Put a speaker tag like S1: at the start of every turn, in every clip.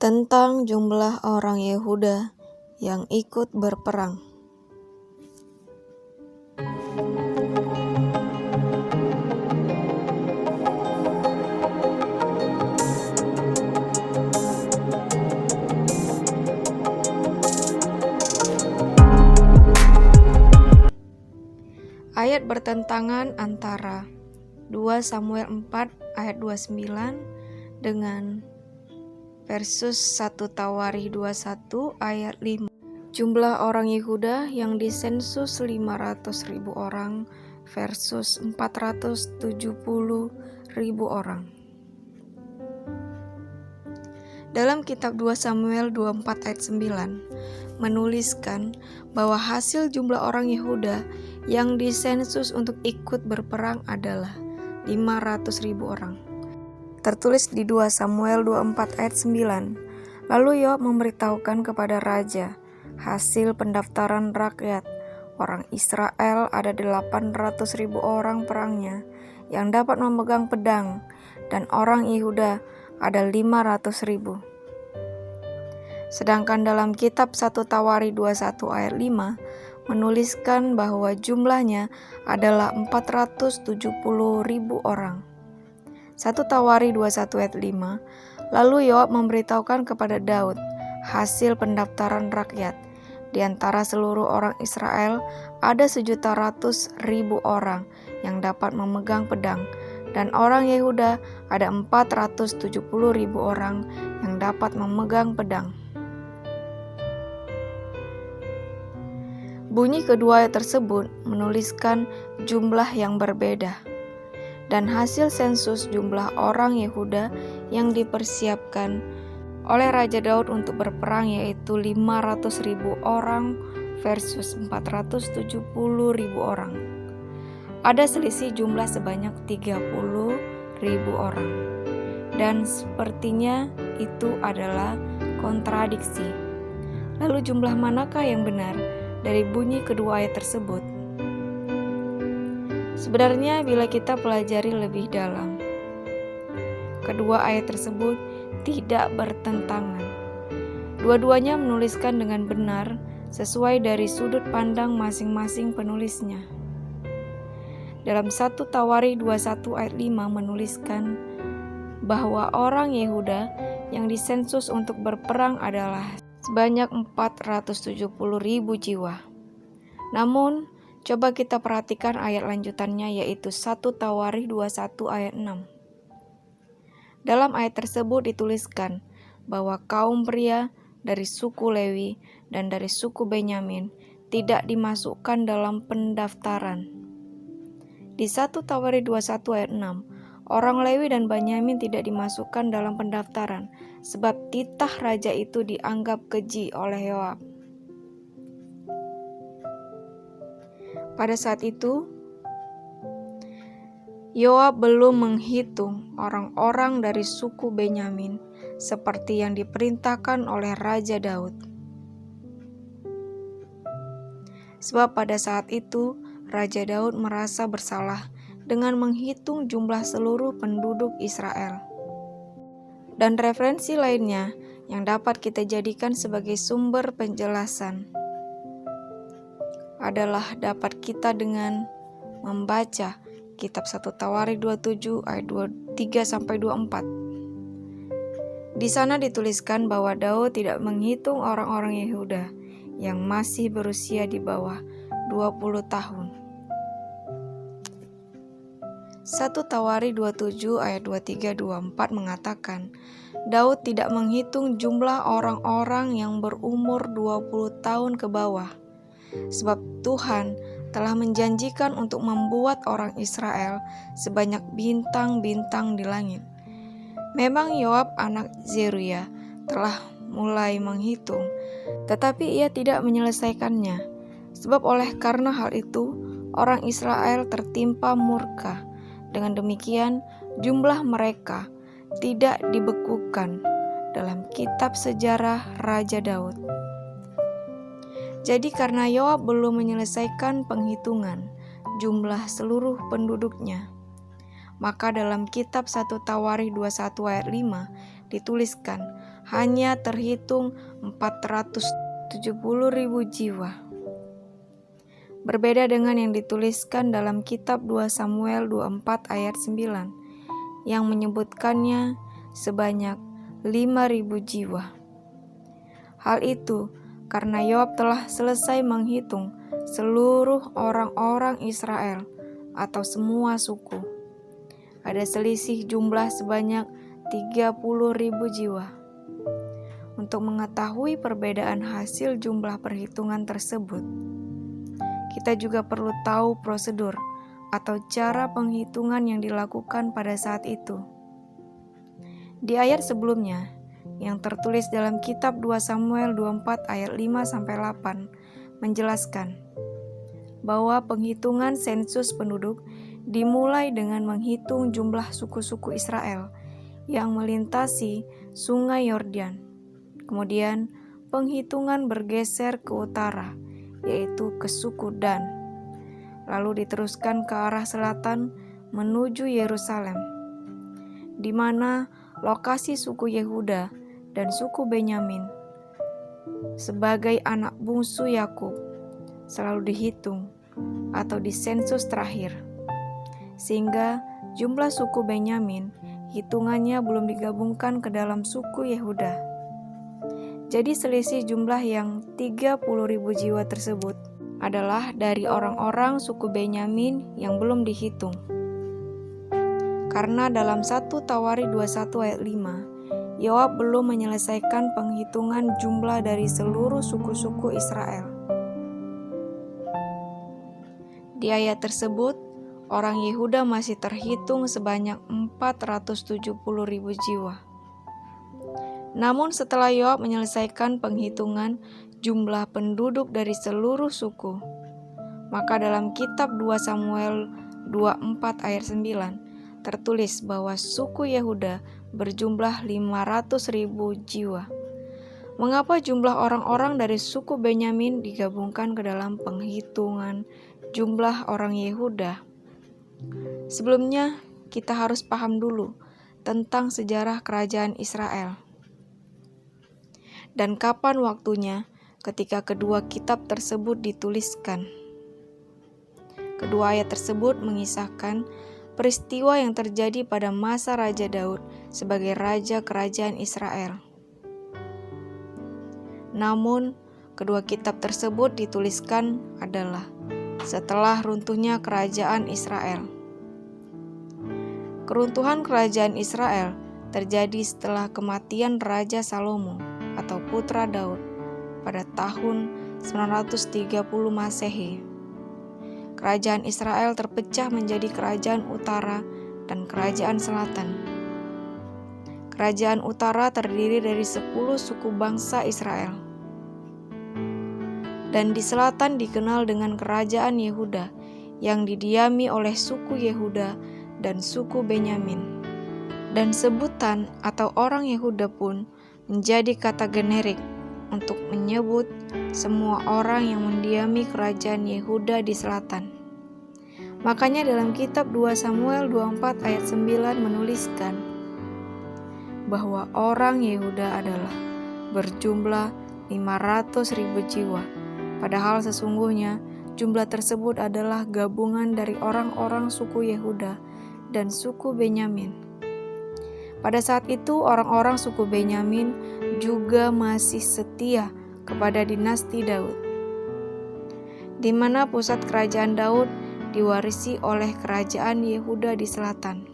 S1: Tentang jumlah orang Yehuda yang ikut berperang. Ayat bertentangan antara 2 Samuel 4 ayat 29 dengan versus 1 Tawarikh 21 ayat 5. Jumlah orang Yehuda yang disensus 500.000 orang versus 470.000 orang. Dalam kitab 2 Samuel 24 ayat 9 menuliskan bahwa hasil jumlah orang Yehuda yang disensus untuk ikut berperang adalah 500.000 orang. Tertulis di 2 Samuel 24 ayat 9. Lalu Yoab memberitahukan kepada raja hasil pendaftaran rakyat. Orang Israel ada 800.000 orang perangnya yang dapat memegang pedang, dan orang Yehuda ada 500.000. Sedangkan dalam kitab 1 Tawarikh 21 ayat 5 menuliskan bahwa jumlahnya adalah 470.000 orang. 1 Tawarikh 21 ayat 5. Lalu Yoab memberitahukan kepada Daud hasil pendaftaran rakyat. Di antara seluruh orang Israel ada 1.100.000 orang yang dapat memegang pedang, dan orang Yehuda ada 470.000 orang yang dapat memegang pedang. Bunyi kedua ayat tersebut menuliskan jumlah yang berbeda. Dan hasil sensus jumlah orang Yehuda yang dipersiapkan oleh Raja Daud untuk berperang yaitu 500.000 orang versus 470.000 orang. Ada selisih jumlah sebanyak 30.000 orang. Dan sepertinya itu adalah kontradiksi. Lalu jumlah manakah yang benar dari bunyi kedua ayat tersebut? Sebenarnya bila kita pelajari lebih dalam, kedua ayat tersebut tidak bertentangan. Dua-duanya menuliskan dengan benar sesuai dari sudut pandang masing-masing penulisnya. Dalam 1 Tawarikh 21 ayat 5 menuliskan bahwa orang Yehuda yang disensus untuk berperang adalah sebanyak 470.000 jiwa. Namun, coba kita perhatikan ayat lanjutannya yaitu 1 Tawarikh 21 ayat 6. Dalam ayat tersebut dituliskan bahwa kaum pria dari suku Lewi dan dari suku Benyamin tidak dimasukkan dalam pendaftaran. Di 1 Tawarikh 21 ayat 6, orang Lewi dan Benyamin tidak dimasukkan dalam pendaftaran sebab titah raja itu dianggap keji oleh Yoab. Pada saat itu, Yoab belum menghitung orang-orang dari suku Benyamin seperti yang diperintahkan oleh Raja Daud. Sebab pada saat itu Raja Daud merasa bersalah dengan menghitung jumlah seluruh penduduk Israel. Dan referensi lainnya yang dapat kita jadikan sebagai sumber penjelasan adalah dapat kita dengan membaca kitab 1 Tawarikh 27 ayat 23-24. Di sana dituliskan bahwa Daud tidak menghitung orang-orang Yehuda yang masih berusia di bawah 20 tahun. 1 Tawarikh 27 ayat 23-24 mengatakan, Daud tidak menghitung jumlah orang-orang yang berumur 20 tahun ke bawah, sebab Tuhan telah menjanjikan untuk membuat orang Israel sebanyak bintang-bintang di langit. Memang Yoab anak Zeruya telah mulai menghitung, tetapi ia tidak menyelesaikannya, sebab oleh karena hal itu orang Israel tertimpa murka. Dengan demikian, jumlah mereka tidak dibekukan dalam kitab sejarah Raja Daud. Jadi karena Yoab belum menyelesaikan penghitungan jumlah seluruh penduduknya, maka dalam kitab 1 Tawarikh 21 ayat 5 dituliskan hanya terhitung 470.000 jiwa. Berbeda dengan yang dituliskan dalam kitab 2 Samuel 24 ayat 9 yang menyebutkannya sebanyak 5.000 jiwa. Hal itu karena Yoab telah selesai menghitung seluruh orang-orang Israel atau semua suku. Ada selisih jumlah sebanyak 30.000 jiwa. Untuk mengetahui perbedaan hasil jumlah perhitungan tersebut, kita juga perlu tahu prosedur atau cara penghitungan yang dilakukan pada saat itu. Di ayat sebelumnya, yang tertulis dalam kitab 2 Samuel 24 ayat 5-8 menjelaskan bahwa penghitungan sensus penduduk dimulai dengan menghitung jumlah suku-suku Israel yang melintasi sungai Yordan. Kemudian penghitungan bergeser ke utara, yaitu ke suku Dan, lalu diteruskan ke arah selatan menuju Yerusalem, di mana lokasi suku Yehuda dan suku Benyamin sebagai anak bungsu Yakub selalu dihitung atau disensus terakhir, sehingga jumlah suku Benyamin hitungannya belum digabungkan ke dalam suku Yehuda. Jadi selisih jumlah yang 30.000 jiwa tersebut adalah dari orang-orang suku Benyamin yang belum dihitung. Karena dalam 1 Tawarikh 21 ayat 5, Yoab belum menyelesaikan penghitungan jumlah dari seluruh suku-suku Israel. Di ayat tersebut, orang Yehuda masih terhitung sebanyak 470.000 jiwa. Namun setelah Yoab menyelesaikan penghitungan jumlah penduduk dari seluruh suku, maka dalam kitab 2 Samuel 24 ayat 9 tertulis bahwa suku Yehuda berjumlah 500.000 jiwa. Mengapa jumlah orang-orang dari suku Benyamin digabungkan ke dalam penghitungan jumlah orang Yehuda? Sebelumnya, kita harus paham dulu tentang sejarah kerajaan Israel dan kapan waktunya ketika kedua kitab tersebut dituliskan. Kedua ayat tersebut mengisahkan peristiwa yang terjadi pada masa Raja Daud sebagai raja kerajaan Israel. Namun, kedua kitab tersebut dituliskan adalah setelah runtuhnya kerajaan Israel. Keruntuhan kerajaan Israel terjadi setelah kematian Raja Salomo atau putra Daud pada tahun 930 Masehi. Kerajaan Israel terpecah menjadi kerajaan utara dan kerajaan selatan. Kerajaan utara terdiri dari 10 suku bangsa Israel. Dan di selatan dikenal dengan kerajaan Yehuda yang didiami oleh suku Yehuda dan suku Benyamin. Dan sebutan atau orang Yehuda pun menjadi kata generik untuk menyebut semua orang yang mendiami kerajaan Yehuda di selatan. Makanya dalam kitab 2 Samuel 24 ayat 9 menuliskan bahwa orang Yehuda adalah berjumlah 500.000 jiwa. Padahal sesungguhnya jumlah tersebut adalah gabungan dari orang-orang suku Yehuda dan suku Benyamin. Pada saat itu orang-orang suku Benyamin juga masih setia kepada dinasti Daud, di mana pusat kerajaan Daud diwarisi oleh kerajaan Yehuda di selatan.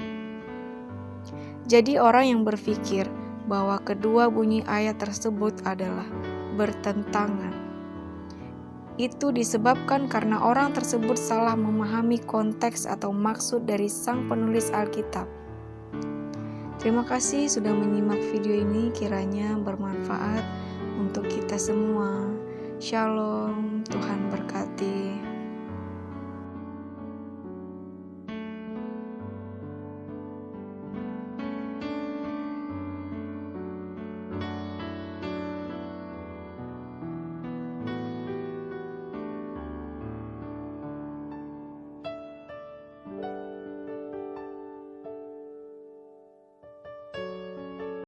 S1: Jadi orang yang berpikir bahwa kedua bunyi ayat tersebut adalah bertentangan, itu disebabkan karena orang tersebut salah memahami konteks atau maksud dari sang penulis Alkitab. Terima kasih sudah menyimak video ini, kiranya bermanfaat untuk kita semua. Shalom, Tuhan berkati.